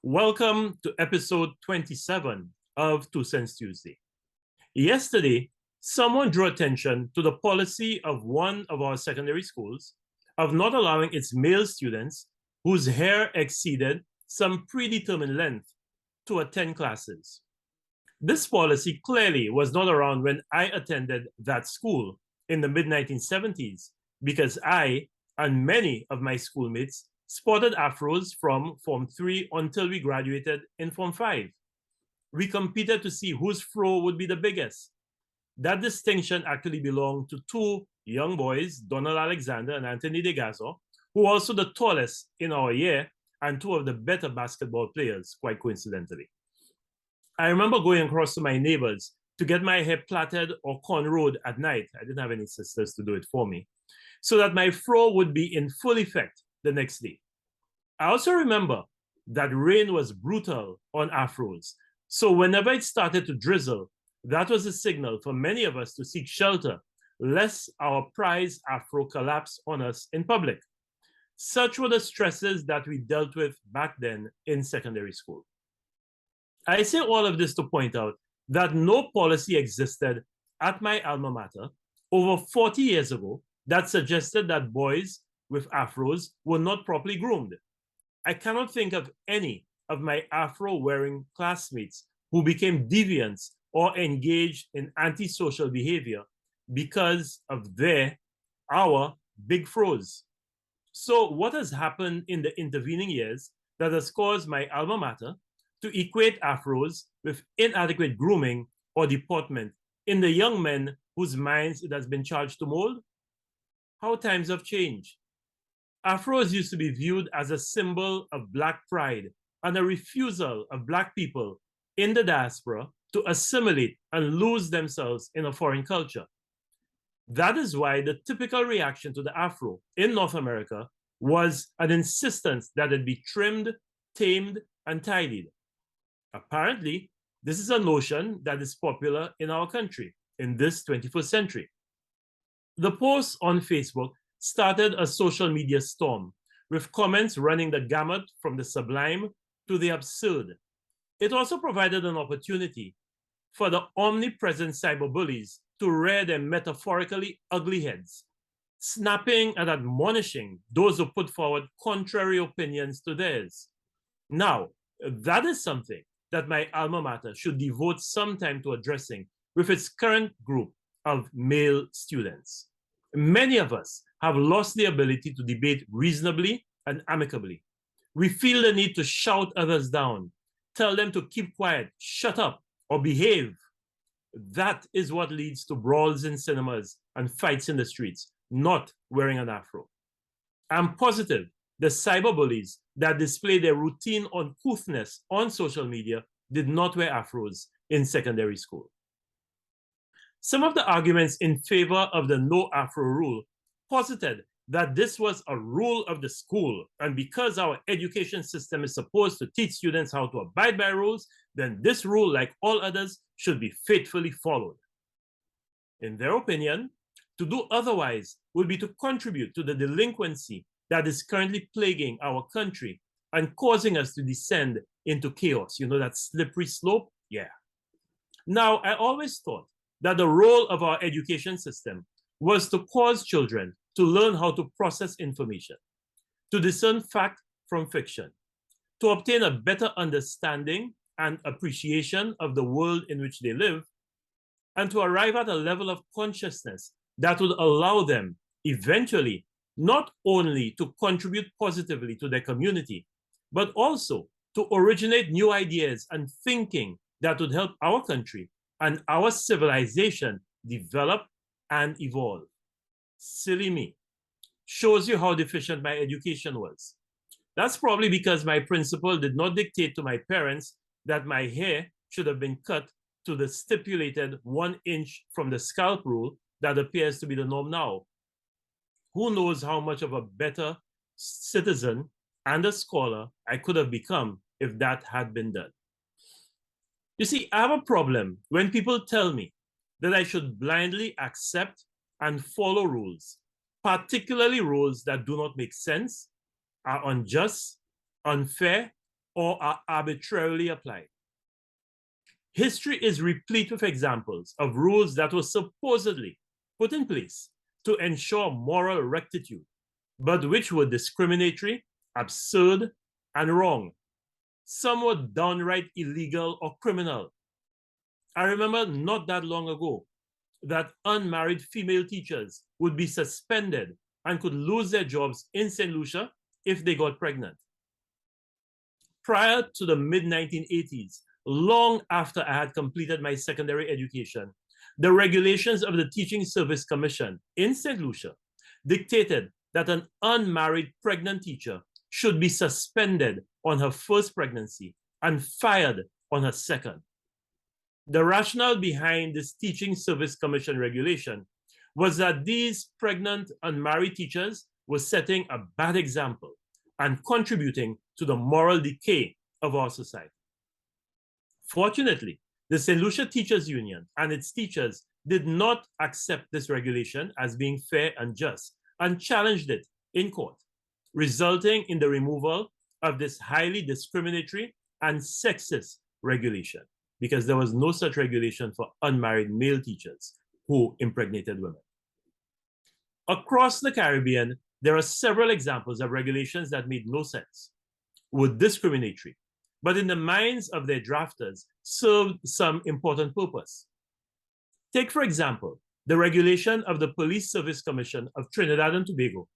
Welcome to episode 27 of Two Cents Tuesday. Yesterday, someone drew attention to the policy of one of our secondary schools of not allowing its male students whose hair exceeded some predetermined length to attend classes. This policy clearly was not around when I attended that school in the mid 1970s because I and many of my schoolmates sported afros from Form 3 until we graduated in Form 5. We competed to see whose fro would be the biggest. That distinction actually belonged to two young boys, Donald Alexander and Anthony DeGasso, who were also the tallest in our year and two of the better basketball players, quite coincidentally. I remember going across to my neighbors to get my hair plaited or cornrowed at night. I didn't have any sisters to do it for me, so that my fro would be in full effect the next day. I also remember that rain was brutal on afros. So whenever it started to drizzle, that was a signal for many of us to seek shelter, lest our prized afro collapse on us in public. Such were the stresses that we dealt with back then in secondary school. I say all of this to point out that no policy existed at my alma mater over 40 years ago that suggested that boys with afros were not properly groomed. I cannot think of any of my afro-wearing classmates who became deviants or engaged in antisocial behavior because of our big fros. So what has happened in the intervening years that has caused my alma mater to equate afros with inadequate grooming or deportment in the young men whose minds it has been charged to mold? How times have changed. Afros used to be viewed as a symbol of Black pride and a refusal of Black people in the diaspora to assimilate and lose themselves in a foreign culture. That is why the typical reaction to the Afro in North America was an insistence that it be trimmed, tamed, and tidied. Apparently, this is a notion that is popular in our country in this 21st century. The post on Facebook started a social media storm with comments running the gamut from the sublime to the absurd. It also provided an opportunity for the omnipresent cyberbullies to rear their metaphorically ugly heads, snapping and admonishing those who put forward contrary opinions to theirs. Now, that is something that my alma mater should devote some time to addressing with its current group of male students. Many of us have lost the ability to debate reasonably and amicably. We feel the need to shout others down, tell them to keep quiet, shut up, or behave. That is what leads to brawls in cinemas and fights in the streets, not wearing an afro. I'm positive the cyberbullies that display their routine uncouthness on social media did not wear afros in secondary school. Some of the arguments in favor of the no afro rule posited that this was a rule of the school, and because our education system is supposed to teach students how to abide by rules, then this rule, like all others, should be faithfully followed. In their opinion, to do otherwise would be to contribute to the delinquency that is currently plaguing our country and causing us to descend into chaos. You know that slippery slope? Yeah. Now, I always thought that the role of our education system was to cause children to learn how to process information, to discern fact from fiction, to obtain a better understanding and appreciation of the world in which they live, and to arrive at a level of consciousness that would allow them eventually not only to contribute positively to their community, but also to originate new ideas and thinking that would help our country and our civilization develop and evolve. Silly me. Shows you how deficient my education was. That's probably because my principal did not dictate to my parents that my hair should have been cut to the stipulated 1 inch from the scalp rule that appears to be the norm now. Who knows how much of a better citizen and a scholar I could have become if that had been done. You see, I have a problem when people tell me that I should blindly accept and follow rules, particularly rules that do not make sense, are unjust, unfair, or are arbitrarily applied. History is replete with examples of rules that were supposedly put in place to ensure moral rectitude, but which were discriminatory, absurd, and wrong. Some were downright illegal or criminal. I remember not that long ago that unmarried female teachers would be suspended and could lose their jobs in St. Lucia if they got pregnant. Prior to the mid-1980s, long after I had completed my secondary education, the regulations of the Teaching Service Commission in St. Lucia dictated that an unmarried pregnant teacher should be suspended on her first pregnancy and fired on her second. The rationale behind this Teaching Service Commission regulation was that these pregnant unmarried teachers were setting a bad example and contributing to the moral decay of our society. Fortunately, the St. Lucia Teachers Union and its teachers did not accept this regulation as being fair and just and challenged it in court, resulting in the removal of this highly discriminatory and sexist regulation, because there was no such regulation for unmarried male teachers who impregnated women. Across the Caribbean, there are several examples of regulations that made no sense, were discriminatory, but in the minds of their drafters served some important purpose. Take, for example, the regulation of the Police Service Commission of Trinidad and Tobago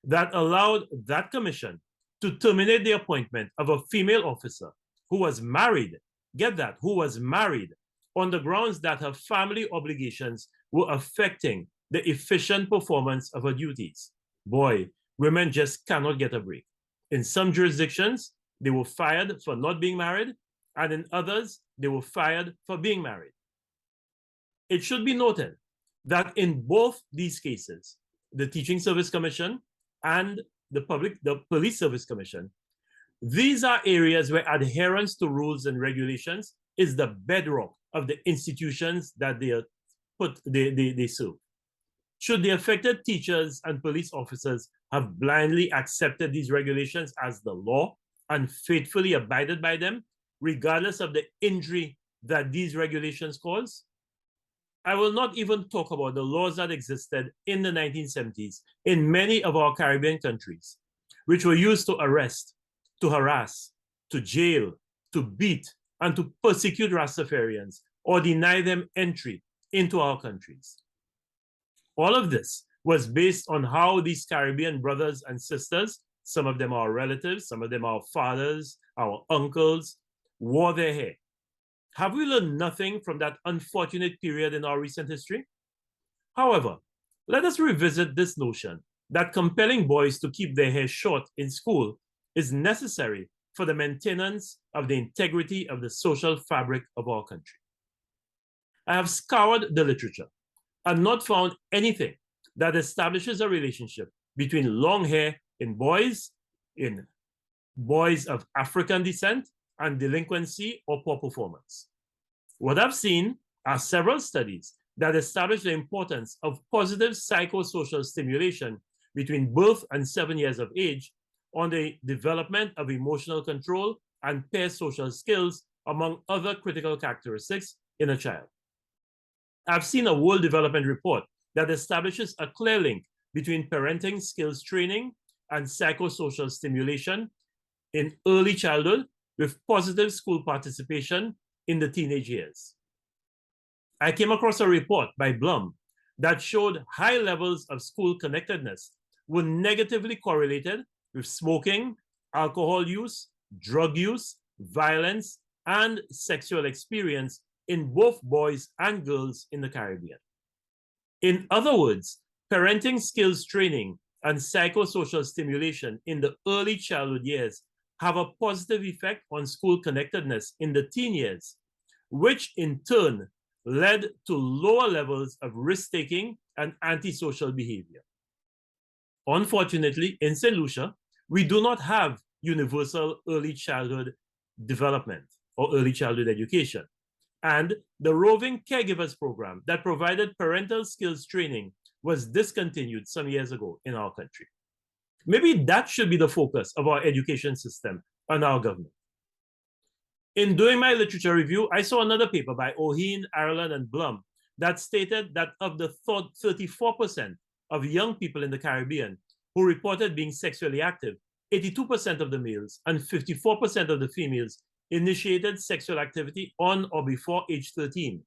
that allowed that commission to terminate the appointment of a female officer who was married, get that, who was married, on the grounds that her family obligations were affecting the efficient performance of her duties. Boy, women just cannot get a break. In some jurisdictions, they were fired for not being married, and in others, they were fired for being married. It should be noted that in both these cases, the Teaching Service Commission and the Police Service Commission, these are areas where adherence to rules and regulations is the bedrock of the institutions that they serve. Should the affected teachers and police officers have blindly accepted these regulations as the law and faithfully abided by them, regardless of the injury that these regulations cause? I will not even talk about the laws that existed in the 1970s in many of our Caribbean countries, which were used to arrest, to harass, to jail, to beat, and to persecute Rastafarians or deny them entry into our countries. All of this was based on how these Caribbean brothers and sisters, some of them are relatives, some of them are fathers, our uncles, wore their hair. Have we learned nothing from that unfortunate period in our recent history? However, let us revisit this notion that compelling boys to keep their hair short in school is necessary for the maintenance of the integrity of the social fabric of our country. I have scoured the literature and not found anything that establishes a relationship between long hair in boys of African descent and delinquency or poor performance. What I've seen are several studies that establish the importance of positive psychosocial stimulation between birth and 7 years of age on the development of emotional control and peer social skills, among other critical characteristics in a child. I've seen a World Development Report that establishes a clear link between parenting skills training and psychosocial stimulation in early childhood with positive school participation in the teenage years. I came across a report by Blum that showed high levels of school connectedness were negatively correlated with smoking, alcohol use, drug use, violence, and sexual experience in both boys and girls in the Caribbean. In other words, parenting skills training and psychosocial stimulation in the early childhood years have a positive effect on school connectedness in the teen years, which in turn led to lower levels of risk-taking and antisocial behavior. Unfortunately, in St. Lucia, we do not have universal early childhood development or early childhood education. And the Roving Caregivers Program that provided parental skills training was discontinued some years ago in our country. Maybe that should be the focus of our education system and our government. In doing my literature review, I saw another paper by O'Heen, Ireland, and Blum that stated that of the 34% of young people in the Caribbean who reported being sexually active, 82% of the males and 54% of the females initiated sexual activity on or before age 13.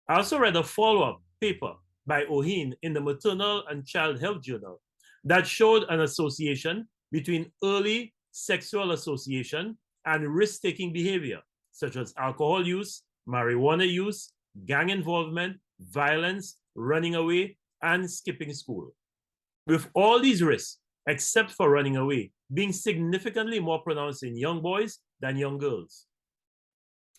I also read a follow-up paper by O'Heen in the Maternal and Child Health Journal that showed an association between early sexual association and risk-taking behavior, such as alcohol use, marijuana use, gang involvement, violence, running away, and skipping school. With all these risks, except for running away, being significantly more pronounced in young boys than young girls.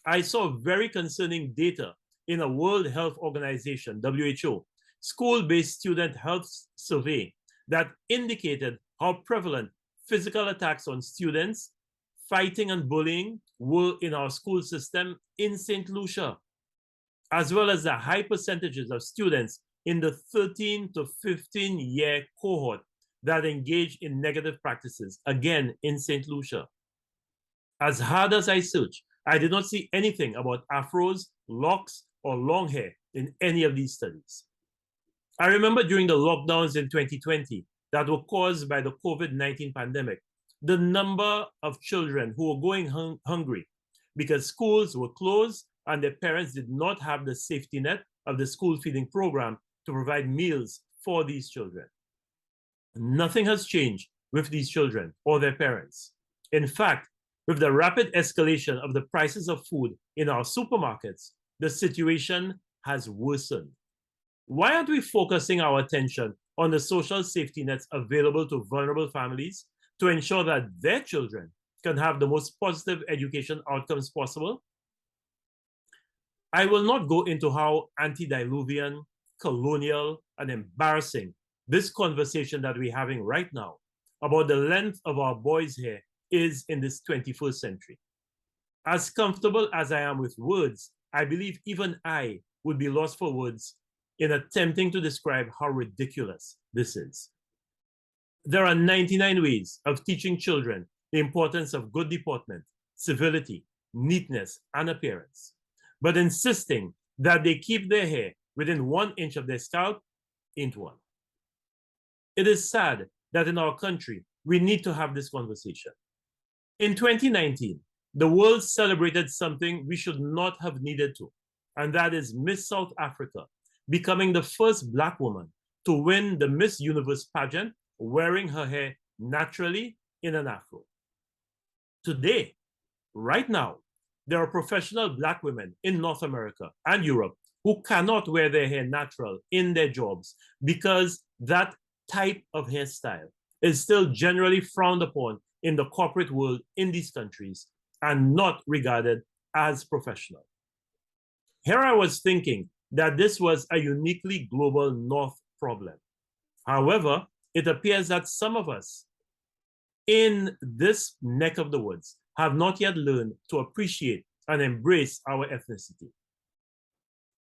I saw very concerning data in a World Health Organization, WHO, school-based student health survey that indicated how prevalent physical attacks on students, fighting and bullying were in our school system in St. Lucia, as well as the high percentages of students in the 13 to 15-year cohort that engaged in negative practices, again in St. Lucia. As hard as I searched, I did not see anything about afros, locks, or long hair in any of these studies. I remember during the lockdowns in 2020 that were caused by the COVID-19 pandemic, the number of children who were going hungry because schools were closed and their parents did not have the safety net of the school feeding program to provide meals for these children. Nothing has changed with these children or their parents. In fact, with the rapid escalation of the prices of food in our supermarkets, the situation has worsened. Why aren't we focusing our attention on the social safety nets available to vulnerable families to ensure that their children can have the most positive education outcomes possible? I will not go into how antediluvian, colonial, and embarrassing this conversation that we're having right now about the length of our boys' hair is in this 21st century. As comfortable as I am with words, I believe even I would be lost for words in attempting to describe how ridiculous this is. There are 99 ways of teaching children the importance of good deportment, civility, neatness, and appearance, but insisting that they keep their hair within 1 inch of their scalp ain't one. It is sad that in our country, we need to have this conversation. In 2019, the world celebrated something we should not have needed to, and that is Miss South Africa becoming the first Black woman to win the Miss Universe pageant wearing her hair naturally in an afro. Today, right now, there are professional Black women in North America and Europe who cannot wear their hair natural in their jobs because that type of hairstyle is still generally frowned upon in the corporate world in these countries and not regarded as professional. Here I was thinking that this was a uniquely global North problem. However, it appears that some of us in this neck of the woods have not yet learned to appreciate and embrace our ethnicity.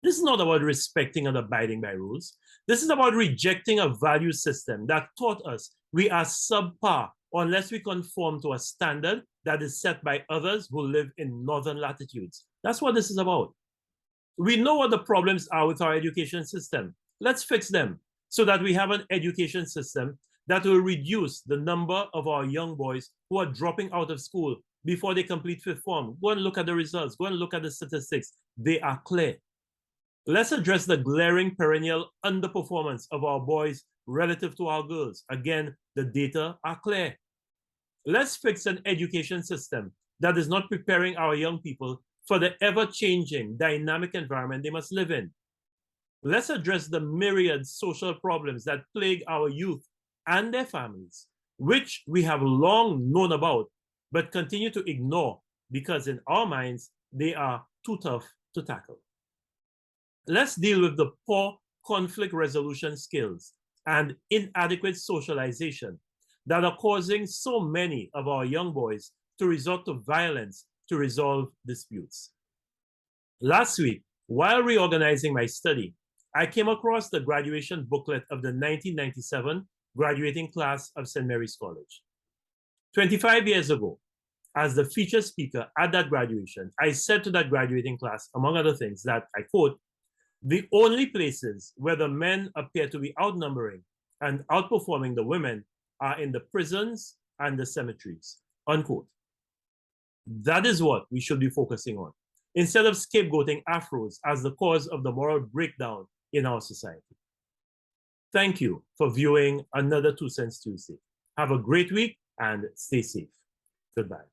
This is not about respecting and abiding by rules. This is about rejecting a value system that taught us we are subpar unless we conform to a standard that is set by others who live in northern latitudes. That's what this is about. We know what the problems are with our education system. Let's fix them so that we have an education system that will reduce the number of our young boys who are dropping out of school before they complete fifth form. Go and look at the results. Go and look at the statistics. They are clear. Let's address the glaring perennial underperformance of our boys relative to our girls. Again, the data are clear. Let's fix an education system that is not preparing our young people for the ever-changing dynamic environment they must live in. Let's address the myriad social problems that plague our youth and their families, which we have long known about, but continue to ignore because in our minds, they are too tough to tackle. Let's deal with the poor conflict resolution skills and inadequate socialization that are causing so many of our young boys to resort to violence to resolve disputes. Last week, while reorganizing my study, I came across the graduation booklet of the 1997 graduating class of St. Mary's College. 25 years ago, as the featured speaker at that graduation, I said to that graduating class, among other things, that I quote, "The only places where the men appear to be outnumbering and outperforming the women are in the prisons and the cemeteries," unquote. That is what we should be focusing on, instead of scapegoating Afros as the cause of the moral breakdown in our society. Thank you for viewing another 2 Cents Tuesday. Have a great week and stay safe. Goodbye.